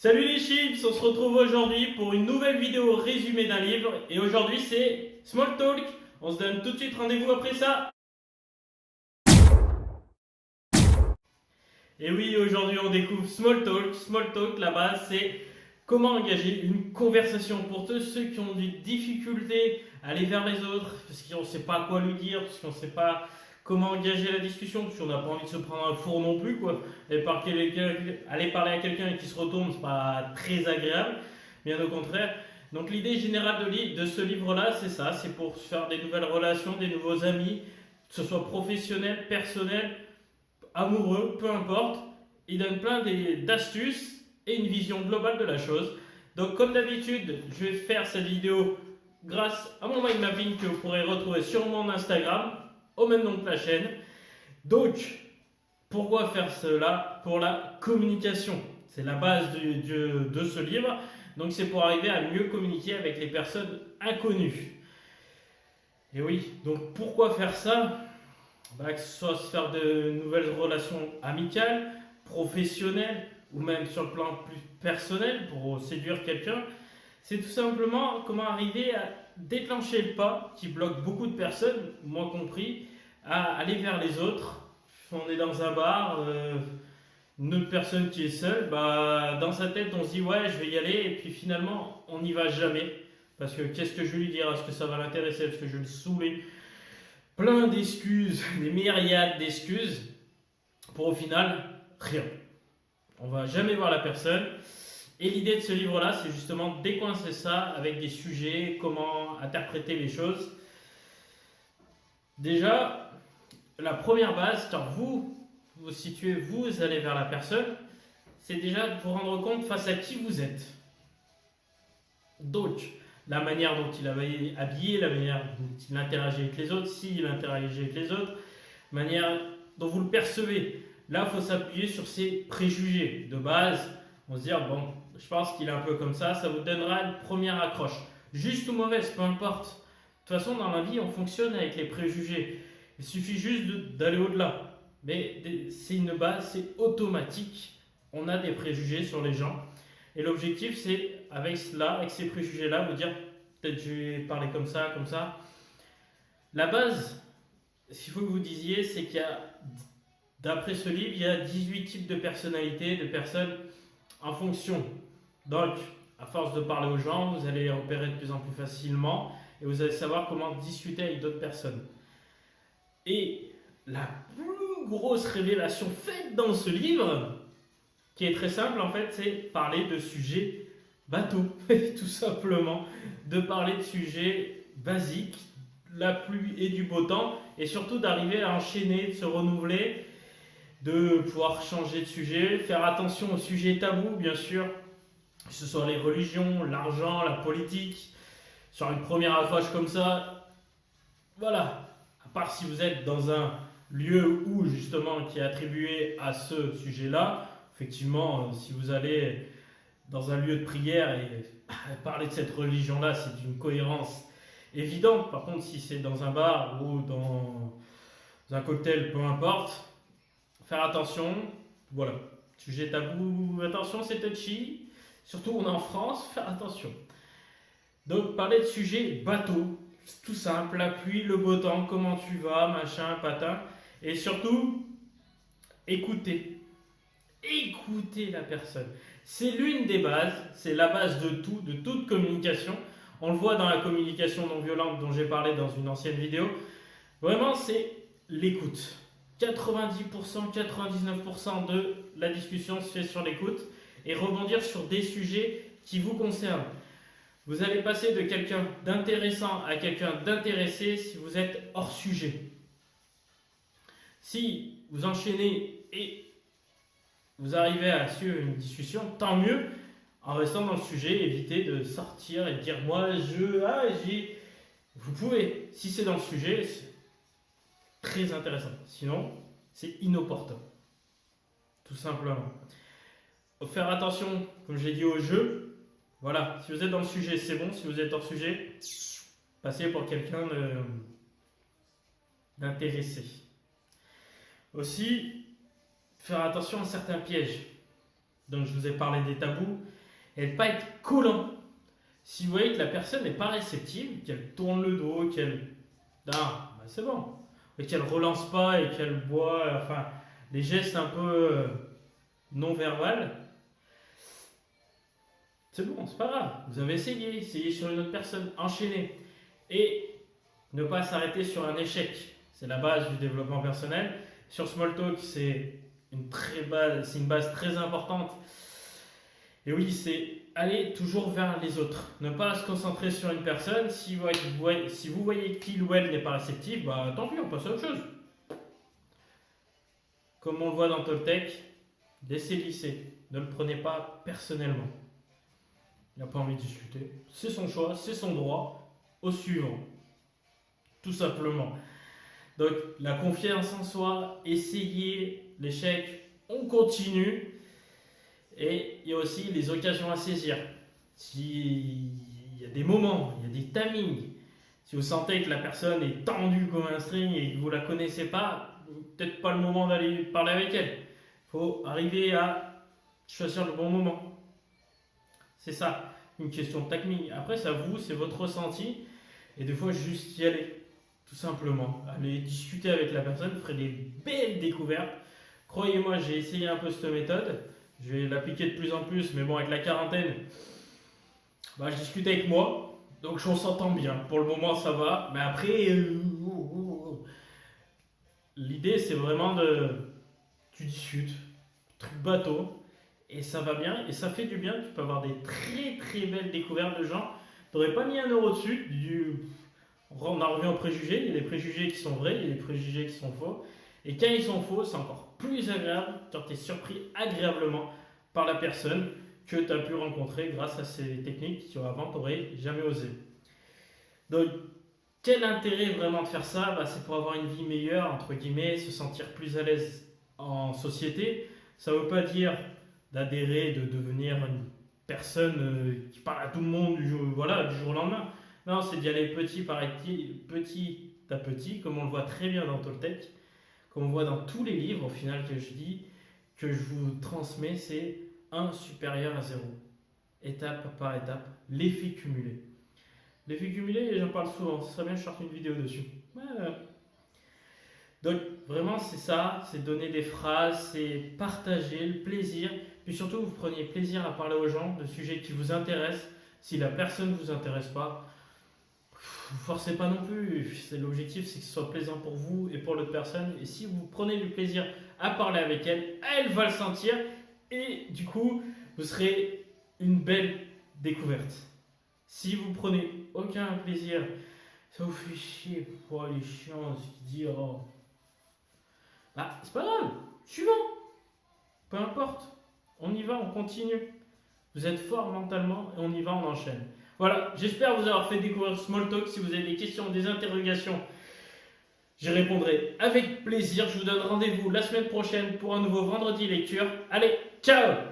Salut les chips, on se retrouve aujourd'hui pour une nouvelle vidéo résumé d'un livre et aujourd'hui c'est Small Talk. On se donne tout de suite rendez-vous après ça. Et oui, aujourd'hui on découvre Small Talk. Small Talk, la base c'est comment engager une conversation pour tous ceux qui ont des difficultés à aller vers les autres parce qu'on ne sait pas quoi lui dire, parce qu'on ne sait pas comment engager la discussion, parce qu'on n'a pas envie de se prendre un four non plus, quoi. Aller parler à quelqu'un qui se retourne, c'est pas très agréable, bien au contraire. Donc l'idée générale de ce livre-là, c'est ça, c'est pour se faire des nouvelles relations, des nouveaux amis, que ce soit professionnel, personnel, amoureux, peu importe. Il donne plein d'astuces et une vision globale de la chose. Donc comme d'habitude, je vais faire cette vidéo grâce à mon mind mapping que vous pourrez retrouver sur mon Instagram au même nom que la chaîne. Donc, pourquoi faire cela? Pour la communication. C'est la base de ce livre. Donc, c'est pour arriver à mieux communiquer avec les personnes inconnues. Et oui, donc pourquoi faire ça? Que ce soit se faire de nouvelles relations amicales, professionnelles, ou même sur le plan plus personnel pour séduire quelqu'un. C'est tout simplement comment arriver à déclencher le pas qui bloque beaucoup de personnes, moi compris, à aller vers les autres. On est dans un bar, une autre personne qui est seule, dans sa tête on se dit ouais je vais y aller et puis finalement on n'y va jamais. Parce que qu'est-ce que je vais lui dire? Est-ce que ça va l'intéresser? Est-ce que je vais le saouler? Plein d'excuses, des myriades d'excuses pour au final rien. On va jamais voir la personne. Et l'idée de ce livre-là, c'est justement de décoincer ça avec des sujets, comment interpréter les choses. Déjà, la première base, quand vous situez, vous allez vers la personne, c'est déjà de vous rendre compte face à qui vous êtes. Donc, la manière dont il est habillé, la manière dont il interagit avec les autres, s'il interagit avec les autres, la manière dont vous le percevez. Là, il faut s'appuyer sur ses préjugés. De base, on se dit, bon, je pense qu'il est un peu comme ça vous donnera une première accroche. Juste ou mauvaise, peu importe. De toute façon, dans la vie, on fonctionne avec les préjugés. Il suffit juste d'aller au-delà. Mais c'est une base, c'est automatique. On a des préjugés sur les gens. Et l'objectif, c'est avec cela, avec ces préjugés-là, vous dire, peut-être je vais parler comme ça, comme ça. La base, ce qu'il faut que vous disiez, c'est qu'il y a, d'après ce livre, il y a 18 types de personnalités, de personnes en fonction. Donc, à force de parler aux gens, vous allez les repérer de plus en plus facilement et vous allez savoir comment discuter avec d'autres personnes. Et la plus grosse révélation faite dans ce livre, qui est très simple en fait, c'est parler de sujets bateaux, tout simplement, de parler de sujets basiques, la pluie et du beau temps, et surtout d'arriver à enchaîner, de se renouveler, de pouvoir changer de sujet, faire attention aux sujets tabous, bien sûr, que ce soit les religions, l'argent, la politique. Sur une première accroche comme ça, voilà, à part si vous êtes dans un lieu où justement qui est attribué à ce sujet-là, effectivement, si vous allez dans un lieu de prière et parler de cette religion-là, c'est d'une cohérence évidente. Par contre, si c'est dans un bar ou dans un cocktail, peu importe, faire attention, voilà. Sujet tabou, attention, c'est touchy. Surtout, on est en France, faire attention. Donc, parler de sujets bateau, tout simple, la pluie, le beau temps, comment tu vas, machin, patin. Et surtout, écouter. Écouter la personne. C'est l'une des bases, c'est la base de tout, de toute communication. On le voit dans la communication non violente dont j'ai parlé dans une ancienne vidéo. Vraiment, c'est l'écoute. 90%, 99% de la discussion se fait sur l'écoute et rebondir sur des sujets qui vous concernent. Vous allez passer de quelqu'un d'intéressant à quelqu'un d'intéressé si vous êtes hors sujet. Si vous enchaînez et vous arrivez à suivre une discussion, tant mieux. En restant dans le sujet, évitez de sortir et de dire moi j'ai. Vous pouvez, si c'est dans le sujet, c'est très intéressant. Sinon, c'est inopportun. Tout simplement. Faut faire attention, comme j'ai dit, au jeu. Voilà, si vous êtes dans le sujet, c'est bon. Si vous êtes hors sujet, passez pour quelqu'un d'intéressé. Aussi, faire attention à certains pièges. Donc je vous ai parlé des tabous et de ne pas être collant. Si vous voyez que la personne n'est pas réceptive, qu'elle tourne le dos, qu'elle... Non, bah c'est bon. Et qu'elle relance pas et qu'elle boit, enfin, des gestes un peu non verbal, c'est bon, c'est pas grave. Vous avez essayé sur une autre personne, enchaînez. Et ne pas s'arrêter sur un échec. C'est la base du développement personnel. Sur Smalltalk, c'est une base très importante. Et oui, c'est aller toujours vers les autres. Ne pas se concentrer sur une personne. Si vous voyez qu'il ou elle n'est pas réceptif, bah tant pis, on passe à autre chose. Comme on le voit dans Toltec, laissez glisser. Ne le prenez pas personnellement. Il n'a pas envie de discuter. C'est son choix, c'est son droit. Au suivant. Tout simplement. Donc, la confiance en soi, essayez l'échec, on continue. Et il y a aussi les occasions à saisir. Il y a des moments, il y a des timings. Si vous sentez que la personne est tendue comme un string et que vous ne la connaissez pas, peut-être pas le moment d'aller parler avec elle. Il faut arriver à choisir le bon moment. C'est ça, une question de timing. Après, c'est à vous, c'est votre ressenti. Et des fois, juste y aller. Tout simplement. Allez discuter avec la personne, vous ferez des belles découvertes. Croyez-moi, j'ai essayé un peu cette méthode. Je vais l'appliquer de plus en plus, mais bon, avec la quarantaine, bah, je discute avec moi. Donc, on s'entend bien. Pour le moment, ça va. Mais après, l'idée, c'est vraiment tu discutes, truc bateau, et ça va bien, et ça fait du bien. Tu peux avoir des très très belles découvertes de gens. Tu n'aurais pas mis 1 euro dessus. On en revient aux préjugés. Il y a des préjugés qui sont vrais, il y a des préjugés qui sont faux. Et quand ils sont faux, c'est encore plus agréable quand tu es surpris agréablement par la personne que tu as pu rencontrer grâce à ces techniques qu'avant tu n'aurais jamais osé. Donc, quel intérêt vraiment de faire ça? C'est pour avoir une vie meilleure, entre guillemets, se sentir plus à l'aise en société. Ça ne veut pas dire d'adhérer, de devenir une personne qui parle à tout le monde du jour au lendemain. Non, c'est d'y aller petit à petit, comme on le voit très bien dans Toltec, comme on voit dans tous les livres, au final, que je dis, que je vous transmets, c'est 1 supérieur à 0. Étape par étape, l'effet cumulé. L'effet cumulé, j'en parle souvent, ce serait bien que je sorte une vidéo dessus. Voilà. Donc, vraiment, c'est ça, c'est donner des phrases, c'est partager le plaisir, puis surtout, vous preniez plaisir à parler aux gens de sujets qui vous intéressent. Si la personne ne vous intéresse pas, vous ne forcez pas non plus. L'objectif, c'est que ce soit plaisant pour vous et pour l'autre personne. Et si vous prenez du plaisir à parler avec elle, elle va le sentir. Et du coup, vous serez une belle découverte. Si vous prenez aucun plaisir, ça vous fait chier. Oh, les chiants, ce qu'il dit. Oh. Bah, c'est pas grave. Suivant. Peu importe. On y va, on continue. Vous êtes fort mentalement et on y va, on enchaîne. Voilà, j'espère vous avoir fait découvrir Smalltalk. Si vous avez des questions, des interrogations, j'y répondrai avec plaisir. Je vous donne rendez-vous la semaine prochaine pour un nouveau vendredi lecture. Allez, ciao!